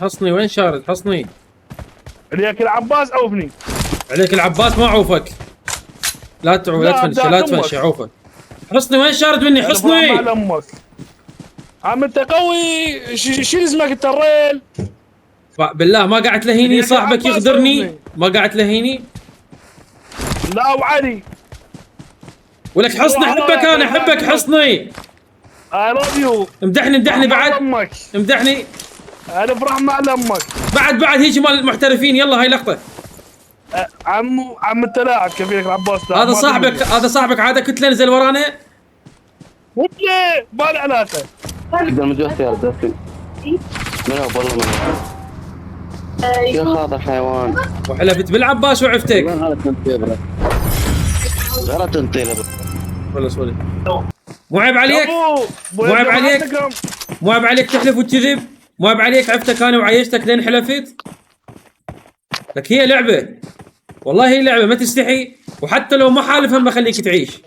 حصني وين شارد حصني؟ عليك العباس عوفني. عليك العباس ما عوفك. لا تفنش لا تفنش عوفك. حصني وين شارد مني حصني؟ مع امك. عم انت قوي شيل اسمك انت الريل. بالله ما قاعد تلهيني صاحبك يغدرني؟ ما قاعد تلهيني؟ لا وعلي ولك حصني احبك انا احبك حصني. I love you. امدحني بعد. امدحني. انا افرح مع امك. بعد هيجي مال المحترفين يلا هاي لقطه. عم انت لاعب كيفك العباس. هذا صاحبك عاده كنت نزل ورانا. ليه ما له علاقه. تقدر مجوز يا رجال. منو والله منو. يا خاطر حيوان. وحلفت بالعباس وعفتك. غلط انت والله سوري. مو عيب عليك. مو عيب عليك. مو عيب عليك تحلف وتكذب. مو عيب عليك عفتك انا وعيشتك لين حلفت. لك هي لعبه. والله هي لعبه ما تستحي. وحتى لو ما حالف هم خليك تعيش.